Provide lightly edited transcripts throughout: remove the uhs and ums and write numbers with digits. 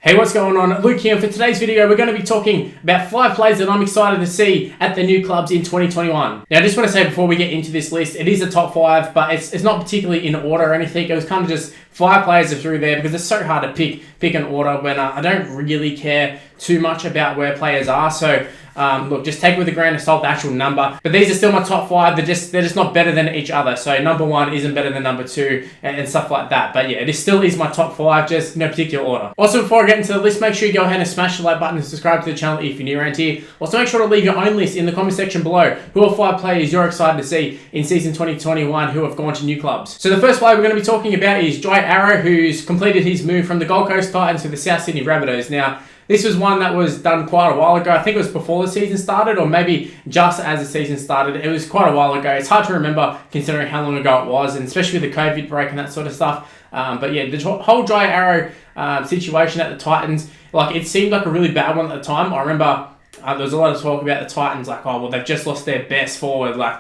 Hey, what's going on? Luke here. For today's video, we're going to be talking about 5 players that I'm excited to see at the new clubs in 2021. Now, I just want to say before we get into this list, it is a top 5, but it's not particularly in order or anything. It was kind of just 5 players that through there because it's so hard to pick an order when I don't really care too much about where players are. So, look, just take it with a grain of salt the actual number. But these are still my top 5. They're just not better than each other. So number 1 isn't better than number 2 and stuff like that. But yeah, it still is my top 5, just no particular order. Also, before I get into the list, make sure you go ahead and smash the like button and subscribe to the channel if you're new around here. Also, make sure to leave your own list in the comment section below. Who are 5 players you're excited to see in season 2021 who have gone to new clubs? So the first player we're going to be talking about is Jai Arrow, who's completed his move from the Gold Coast Titans to the South Sydney Rabbitohs. Now, this was one that was done quite a while ago. I think it was before the season started, or maybe just as the season started. It was quite a while ago. It's hard to remember considering how long ago it was, and especially with the COVID break and that sort of stuff. But yeah, the whole Jai Arrow situation at the Titans, like, it seemed like a really bad one at the time. I remember there was a lot of talk about the Titans, like, oh, well, they've just lost their best forward. Like,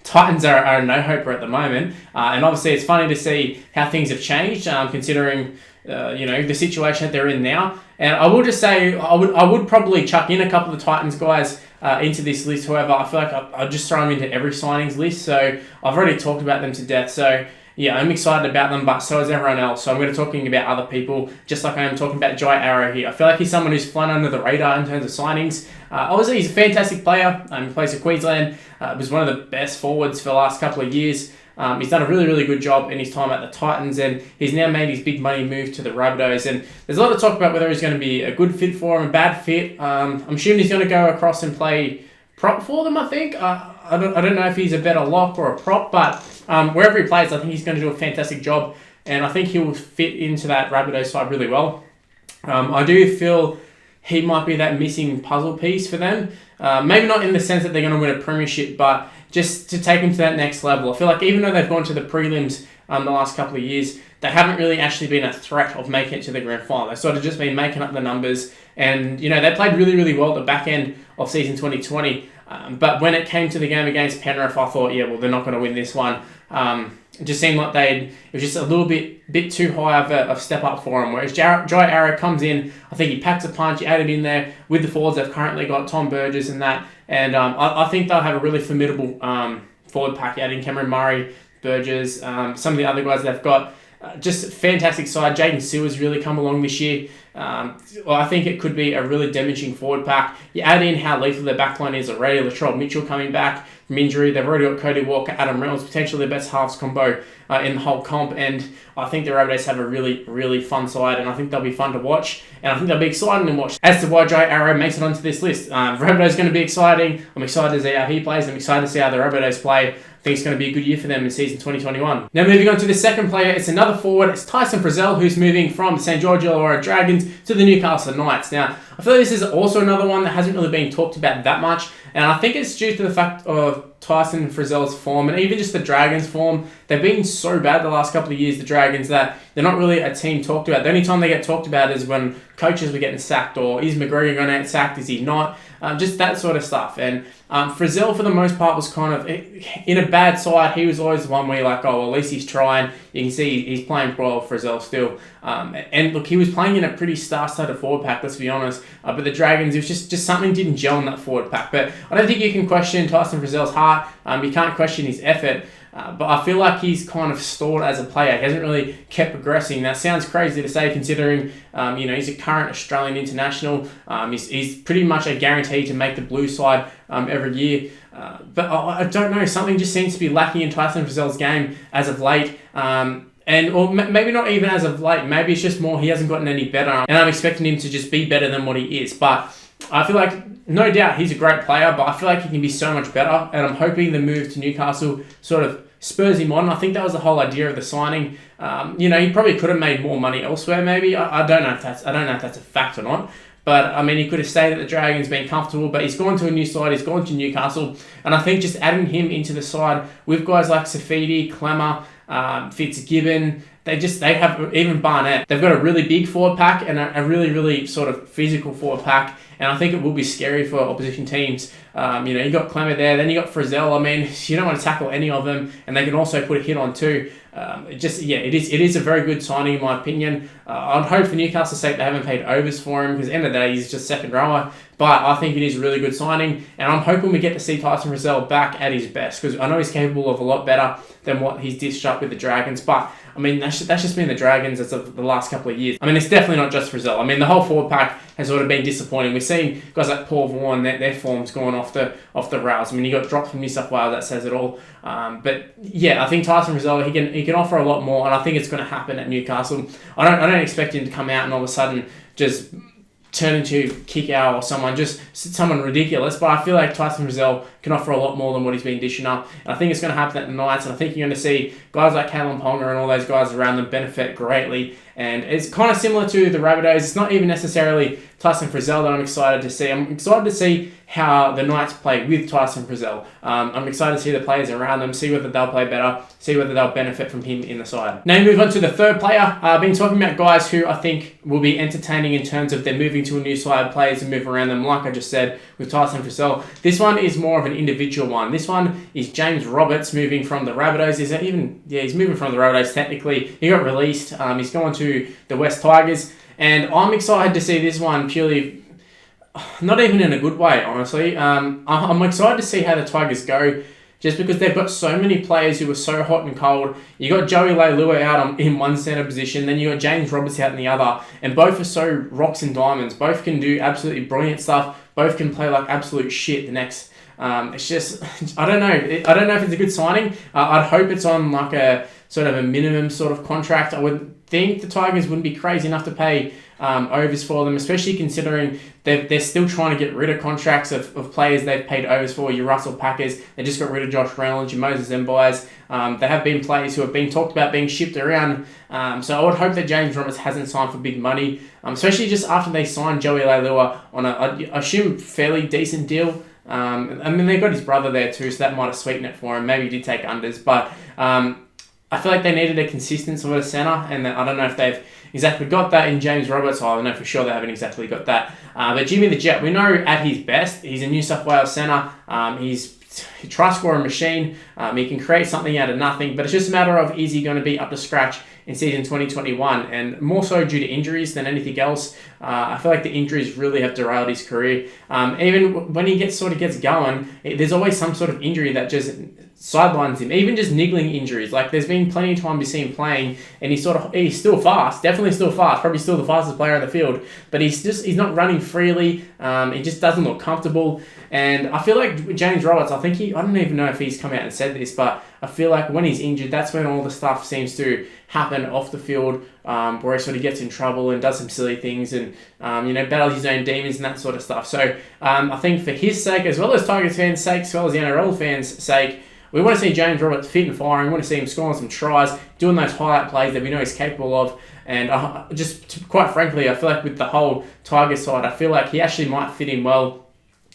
Titans are a no-hoper at the moment. And obviously, it's funny to see how things have changed, considering the situation that they're in now. And I will just say, I would probably chuck in a couple of the Titans guys into this list. However, I feel like I'll just throw them into every signings list. So I've already talked about them to death. So yeah, I'm excited about them, but so is everyone else. So I'm going to be talking about other people, just like I am talking about Jai Arrow here. I feel like he's someone who's flown under the radar in terms of signings. Obviously, he's a fantastic player. He plays for Queensland. Was one of the best forwards for the last couple of years. He's done a really, really good job in his time at the Titans, and he's now made his big money move to the Rabbitohs. And there's a lot of talk about whether he's going to be a good fit for him, a bad fit. I'm assuming he's going to go across and play prop for them, I think. I don't know if he's a better lock or a prop, but wherever he plays, I think he's going to do a fantastic job, and I think he will fit into that Rabbitohs side really well. I do feel he might be that missing puzzle piece for them. Maybe not in the sense that they're going to win a premiership, but just to take them to that next level. I feel like even though they've gone to the prelims the last couple of years, they haven't really actually been a threat of making it to the grand final. They've sort of just been making up the numbers, and they played really, really well at the back end of season 2020. But when it came to the game against Penrith, I thought, yeah, well, they're not going to win this one. It just seemed like it was just a little bit too high of a step up for him. Whereas Jai Arrow comes in, I think he packs a punch, you add him in there with the forwards they've currently got, Tom Burgess and that. And I think they'll have a really formidable forward pack, adding Cameron Murray, Burgess, some of the other guys they've got. Just fantastic side. Jaden Sewer's really come along this year. I think it could be a really damaging forward pack. You add in how lethal their backline is already. Latrell Mitchell coming back from injury. They've already got Cody Walker, Adam Reynolds, potentially the best halves combo in the whole comp. And I think the Rabbitohs have a really, really fun side, and I think they'll be fun to watch. And I think they'll be exciting to watch. As to why Jai Arrow makes it onto this list, Rabbitohs is going to be exciting. I'm excited to see how he plays. I'm excited to see how the Rabbitohs play. I think it's going to be a good year for them in season 2021. Now, moving on to the second player, it's another forward. It's Tyson Frizell, who's moving from the St. George Illawarra Dragons to the Newcastle Knights. Now, I feel like this is also another one that hasn't really been talked about that much, and I think it's due to the fact of Tyson Frizell's form, and even just the Dragons' form. They've been so bad the last couple of years, the Dragons, that they're not really a team talked about. The only time they get talked about is when coaches were getting sacked, or is McGregor going to get sacked, is he not? Just that sort of stuff. And Frizell, for the most part, was kind of in a bad side. He was always the one where you're like, oh, well, at least he's trying. You can see he's playing well, Frizell, still. And look, he was playing in a pretty star-studded forward pack, let's be honest. But the Dragons, it was just something didn't gel in that forward pack. But I don't think you can question Tyson Frizell's heart. You can't question his effort. But I feel like he's kind of stalled as a player. He hasn't really kept progressing. That sounds crazy to say, considering he's a current Australian international. He's pretty much a guarantee to make the blue side every year. But I don't know. Something just seems to be lacking in Tyson Frizell's game as of late. Or maybe not even as of late. Maybe it's just more he hasn't gotten any better. And I'm expecting him to just be better than what he is. But I feel like, no doubt, he's a great player, but I feel like he can be so much better. And I'm hoping the move to Newcastle sort of spurs him on. I think that was the whole idea of the signing. He probably could have made more money elsewhere. Maybe I don't know if that's a fact or not. But I mean, he could have stayed at the Dragons, been comfortable. But he's gone to a new side. He's gone to Newcastle, and I think just adding him into the side with guys like Safidi, Clemmer, Fitzgibbon, they have, even Barnett, they've got a really big forward pack and a really, really sort of physical forward pack. And I think it will be scary for opposition teams. You got Clemmer there, then you got Frizell. I mean, you don't want to tackle any of them, and they can also put a hit on too. It is a very good signing in my opinion. I'd hope for Newcastle's sake they haven't paid overs for him, because at the end of the day he's just second rower. But I think it is a really good signing, and I'm hoping we get to see Tyson Frizell back at his best, because I know he's capable of a lot better than what he's dished up with the Dragons. But I mean, that's just been the Dragons as of the last couple of years. I mean, it's definitely not just Frizell. I mean, the whole forward pack has sort of been disappointing. We've seen guys like Paul Vaughan, their form's gone off the rails. I mean, he got dropped from New South Wales, that says it all. But yeah, I think Tyson Frizell, he can offer a lot more, and I think it's going to happen at Newcastle. I don't expect him to come out and all of a sudden just turn into Kick-Out or someone ridiculous, but I feel like Tyson Frizell can offer a lot more than what he's been dishing up, and I think it's going to happen at the Knights, and I think you're going to see guys like Kalen Ponga and all those guys around them benefit greatly. And it's kind of similar to the Rabbitohs. It's not even necessarily Tyson Frizell that I'm excited to see. I'm excited to see how the Knights play with Tyson Frizell. I'm excited to see the players around them, see whether they'll play better, see whether they'll benefit from him in the side. Now we move on to the third player. I've been talking about guys who I think will be entertaining in terms of they're moving to a new side, players who move around them, like I just said with Tyson Frizell. This one is more of an individual one. This one is James Roberts moving from the Rabbitohs. He's moving from the Rabbitohs technically. He got released. He's going to the West Tigers, and I'm excited to see this one purely, not even in a good way, honestly. I'm excited to see how the Tigers go, just because they've got so many players who are so hot and cold. You got Joey Leilua out in one centre position, then you got James Roberts out in the other, and both are so rocks and diamonds. Both can do absolutely brilliant stuff. Both can play like absolute shit the next. It's just, I don't know. I don't know if it's a good signing. I'd hope it's on like a sort of a minimum sort of contract. I would think the Tigers wouldn't be crazy enough to pay overs for them, especially considering they're still trying to get rid of contracts of players they've paid overs for. Your Russell Packers, they just got rid of Josh Reynolds, your Moses Mbuyas. There have been players who have been talked about being shipped around. So I would hope that James Roberts hasn't signed for big money, especially just after they signed Joey Leilua on I assume, fairly decent deal. I mean, they got his brother there too, so that might have sweetened it for him. Maybe he did take unders, but I feel like they needed a consistent sort of centre, and I don't know if they've exactly got that in James Roberts. I don't know for sure they haven't exactly got that. But Jimmy the Jet, we know at his best, he's a New South Wales centre. He's a try-scoring machine. He can create something out of nothing, but it's just a matter of, is he going to be up to scratch in season 2021, and more so due to injuries than anything else. I feel like the injuries really have derailed his career. Even when he gets going, there's always some sort of injury that just sidelines him. Even just niggling injuries. Like, there's been plenty of time to see him playing, and he's still fast, definitely still fast, probably still the fastest player on the field, but he's not running freely. He just doesn't look comfortable. And I feel like James Roberts, I don't even know if he's come out and said this, but I feel like when he's injured, that's when all the stuff seems to happen off the field, where he sort of gets in trouble and does some silly things and, battles his own demons and that sort of stuff. So I think for his sake, as well as Tigers fans' sake, as well as the NRL fans' sake, we want to see James Roberts fit and firing. We want to see him scoring some tries, doing those highlight plays that we know he's capable of. And quite frankly, I feel like with the whole Tigers side, I feel like he actually might fit in well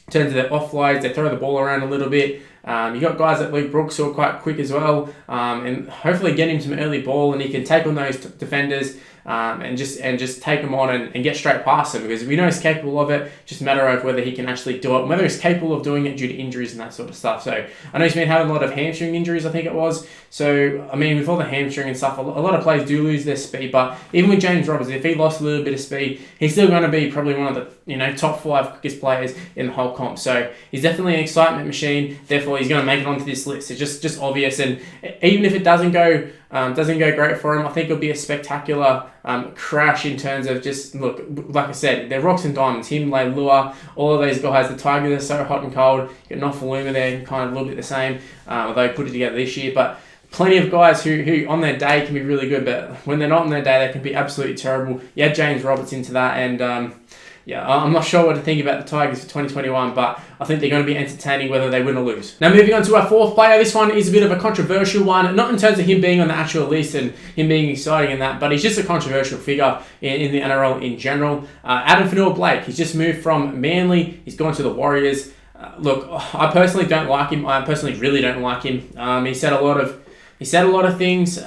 in terms of their offloads. They throw the ball around a little bit. You got guys like Luke Brooks who are quite quick as well, and hopefully get him some early ball, and he can take on those defenders and just take them on and get straight past them, because we know he's capable of it. Just a matter of whether he can actually do it, and whether he's capable of doing it due to injuries and that sort of stuff. So I know he's been having a lot of hamstring injuries, I think it was. So I mean, with all the hamstring and stuff, a lot of players do lose their speed. But even with James Roberts, if he lost a little bit of speed, he's still going to be probably one of the top 5 quickest players in the whole comp. So he's definitely an excitement machine. Therefore, he's going to make it onto this list. It's just obvious. And even if it doesn't go great for him, I think it'll be a spectacular crash in terms of just, look, like I said, they're rocks and diamonds. Him, Leilua, all of those guys. The Tigers are so hot and cold. You got Nofaluma there, kind of a little bit the same, although he put it together this year. But plenty of guys who on their day can be really good, but when they're not on their day, they can be absolutely terrible. You add James Roberts into that, and I'm not sure what to think about the Tigers for 2021, but I think they're going to be entertaining whether they win or lose. Now, moving on to our fourth player. This one is a bit of a controversial one, not in terms of him being on the actual list and him being exciting and that, but he's just a controversial figure in the NRL in general. Adam Fanua-Blake, he's just moved from Manly. He's gone to the Warriors. Look, I personally don't like him. I personally really don't like him. He said a lot of things.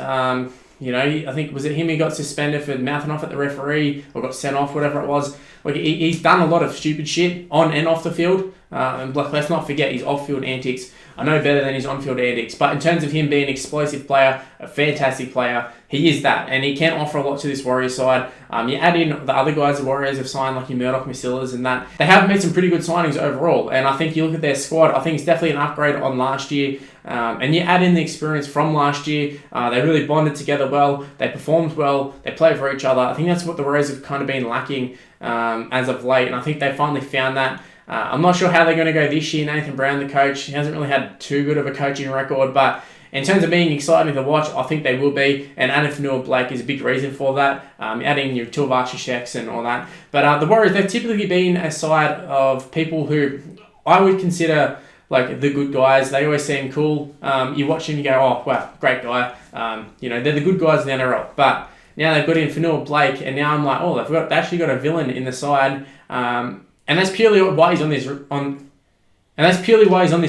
You know, I think, was it him who got suspended for mouthing off at the referee or got sent off, whatever it was. Like, he's done a lot of stupid shit on and off the field. And let's not forget his off-field antics. I know better than his on-field antics. But in terms of him being an explosive player, a fantastic player, he is that. And he can offer a lot to this Warriors side. You add in the other guys the Warriors have signed, like your Murdoch, Masillas and that. They have made some pretty good signings overall. And I think you look at their squad, I think it's definitely an upgrade on last year. And you add in the experience from last year. They really bonded together well. They performed well. They played for each other. I think that's what the Warriors have kind of been lacking as of late. And I think they finally found that. I'm not sure how they're going to go this year. Nathan Brown, the coach, he hasn't really had too good of a coaching record. But in terms of being exciting to watch, I think they will be. And adding Blake is a big reason for that. Adding your Tuivasa-Sheck and all that. But the Warriors, they've typically been a side of people who I would consider like the good guys. They always seem cool. You watch them, you go, oh, wow, great guy. They're the good guys in the NRL. But now they've got in Blake, and now I'm like, oh, they've actually got a villain in the side. And that's purely why he's on this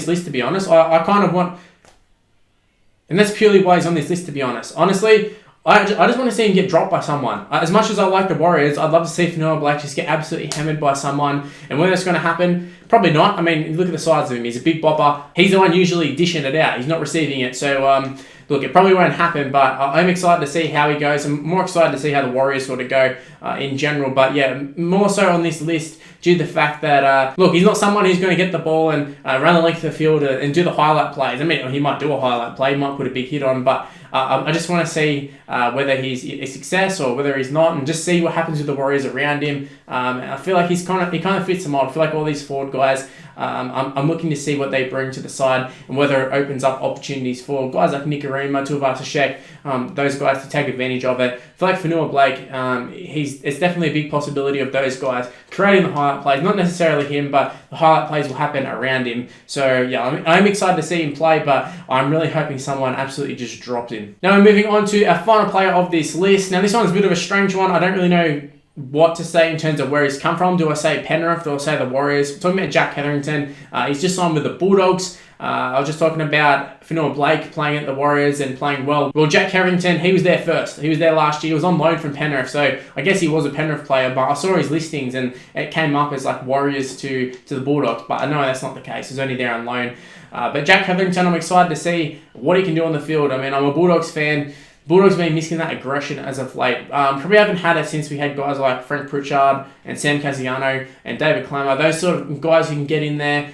list, to be honest. And that's purely why he's on this list, to be honest. Honestly, I just want to see him get dropped by someone. As much as I like the Warriors, I'd love to see Blake just get absolutely hammered by someone. And whether it's going to happen, probably not. I mean, look at the size of him. He's a big bopper. He's the one usually dishing it out. He's not receiving it. So, look, it probably won't happen, but I'm excited to see how he goes. I'm more excited to see how the Warriors sort of go in general. But yeah, more so on this list due to the fact that, look, he's not someone who's going to get the ball and run the length of the field and do the highlight plays. I mean, he might do a highlight play, he might put a big hit on, but I just want to see whether he's a success or whether he's not, and just see what happens with the Warriors around him. And I feel like he kind of fits the mold. I feel like all these forward guys, I'm looking to see what they bring to the side and whether it opens up opportunities for guys like Nikorima, Tuivasa-Sheck, those guys to take advantage of it. I feel like for Blake, it's definitely a big possibility of those guys creating the highlight plays. Not necessarily him, but the highlight plays will happen around him. So yeah, I'm excited to see him play, but I'm really hoping someone absolutely just drops him. Now we're moving on to our final player of this list. Now this one's a bit of a strange one. I don't really know what to say in terms of where he's come from. Do I say Penrith? Do I say the Warriors? I'm talking about Jack Hetherington. He's just signed with the Bulldogs. I was just talking about Blake playing at the Warriors and playing well. Well, Jack Hetherington, he was there first. He was there last year. He was on loan from Penrith, so I guess he was a Penrith player, but I saw his listings and it came up as like Warriors to the Bulldogs, but I know that's not the case. He's only there on loan. But Jack Hetherington, I'm excited to see what he can do on the field. I mean, I'm a Bulldogs fan. Bulldogs been missing that aggression as of late. Probably haven't had it since we had guys like Frank Pritchard and Sam Casiano and David Clemmer. Those sort of guys who can get in there,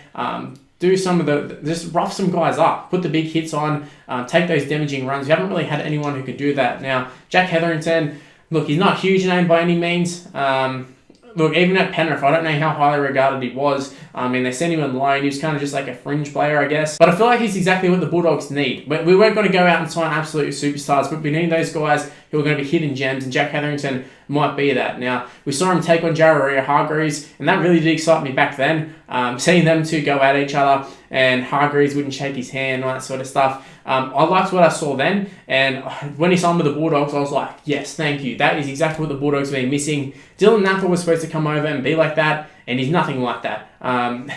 do some of just rough some guys up, put the big hits on, take those damaging runs. We haven't really had anyone who could do that. Now, Jack Hetherington, look, he's not a huge name by any means. Look, even at Penrith, I don't know how highly regarded he was. I mean, they sent him on loan. He was kind of just like a fringe player, I guess. But I feel like he's exactly what the Bulldogs need. We weren't going to go out and sign absolute superstars, but we need those guys who are going to be hidden gems, and Jack Hetherington might be that. Now, we saw him take on Hargreaves, and that really did excite me back then. Seeing them two go at each other, and Hargreaves wouldn't shake his hand and all that sort of stuff. I liked what I saw then, and when he signed with the Bulldogs, I was like, yes, thank you. That is exactly what the Bulldogs have been missing. Dylan Napa was supposed to come over and be like that, and he's nothing like that. I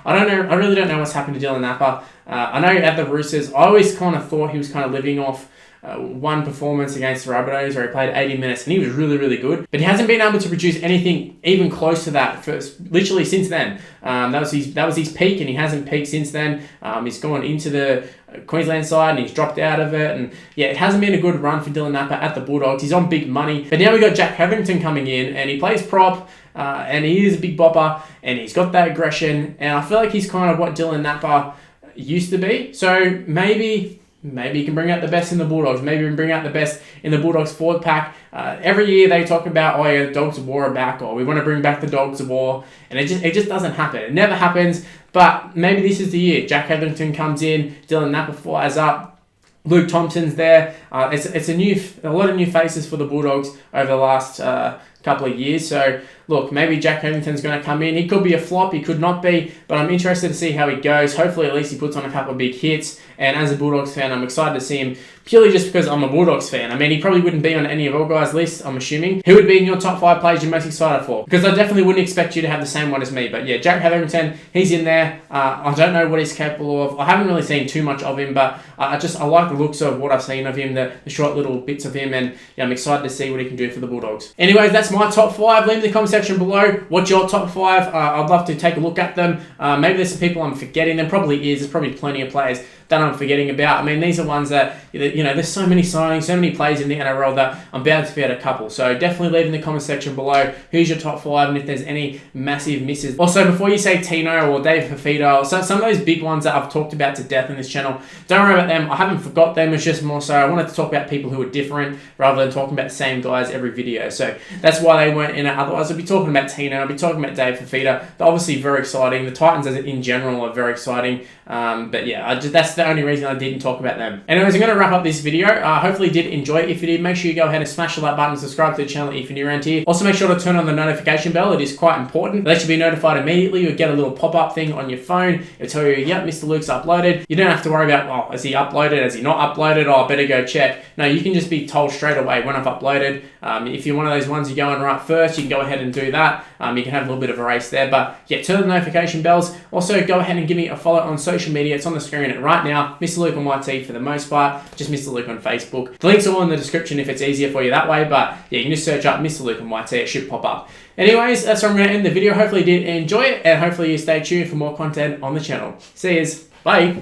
don't know. I really don't know what's happened to Dylan Napa. I know at the Roosters, I always kind of thought he was kind of living off one performance against the Rabbitohs where he played 80 minutes and he was really, really good. But he hasn't been able to produce anything even close to that for literally since then. That was his peak, and he hasn't peaked since then. He's gone into the Queensland side and he's dropped out of it. And yeah, it hasn't been a good run for Dylan Napa at the Bulldogs. He's on big money. But now we got Jack Hetherington coming in, and he plays prop. And he is a big bopper, and he's got that aggression. And I feel like he's kind of what Dylan Napa used to be. So maybe he can bring out the best in the Bulldogs. Maybe he can bring out the best in the Bulldogs forward pack. Every year they talk about, oh yeah, the Dogs of War are back, or we want to bring back the Dogs of War, and it just doesn't happen. It never happens. But maybe this is the year. Jack Hetherington comes in, Dylan Napa flies up, Luke Thompson's there. It's a lot of new faces for the Bulldogs over the last couple of years. So look, maybe Jack Hetherington's going to come in. He could be a flop, he could not be, but I'm interested to see how he goes. Hopefully at least he puts on a couple of big hits, and as a Bulldogs fan, I'm excited to see him purely just because I'm a Bulldogs fan. I mean, he probably wouldn't be on any of our guys' lists, I'm assuming. Who would be in your top 5 players you're most excited for? Because I definitely wouldn't expect you to have the same one as me. But yeah, Jack Hetherington, he's in there. I don't know what he's capable of. I haven't really seen too much of him, but I like the looks of what I've seen of him, the short little bits of him, and yeah, I'm excited to see what he can do for the Bulldogs. Anyways, that's my top 5. Leave in the comment section below what's your top 5. I'd love to take a look at them. Maybe there's some people I'm forgetting. There probably is. There's probably plenty of players that I'm forgetting about. I mean, these are ones that, you know, there's so many signings, so many players in the NRL that I'm bound to forget a couple. So definitely leave in the comment section below who's your top 5 and if there's any massive misses. Also, before you say Tino or Dave Fafita, or some of those big ones that I've talked about to death in this channel, don't worry about them. I haven't forgot them. It's just more so I wanted to talk about people who are different rather than talking about the same guys every video. So that's why they weren't in it. Otherwise, I'd be talking about Tino, I'd be talking about Dave Fafita. They're obviously very exciting. The Titans in general are very exciting. But yeah, that's the only reason I didn't talk about them. Anyways, I'm going to wrap up this video. Hopefully you did enjoy it. If you did, make sure you go ahead and smash the like button, subscribe to the channel if you're new around here. Also, make sure to turn on the notification bell. It is quite important. It lets you be notified immediately. You'll get a little pop-up thing on your phone. It'll tell you, yep, Mr. Luke's uploaded. You don't have to worry about, oh, has he uploaded? Has he not uploaded? Oh, I better go check. No, you can just be told straight away when I've uploaded. If you're one of those ones you go in right first, you can go ahead and do that. You can have a little bit of a race there. But yeah, turn the notification bells. Also, go ahead and give me a follow on social media. It's on the screen right now. Mr. Luke on YT for the most part. Just Mr. Luke on Facebook. The links are all in the description if it's easier for you that way. But yeah, you can just search up Mr. Luke on YT. It should pop up. Anyways, that's where I'm going to end the video. Hopefully you did enjoy it. And hopefully you stay tuned for more content on the channel. See yous. Bye.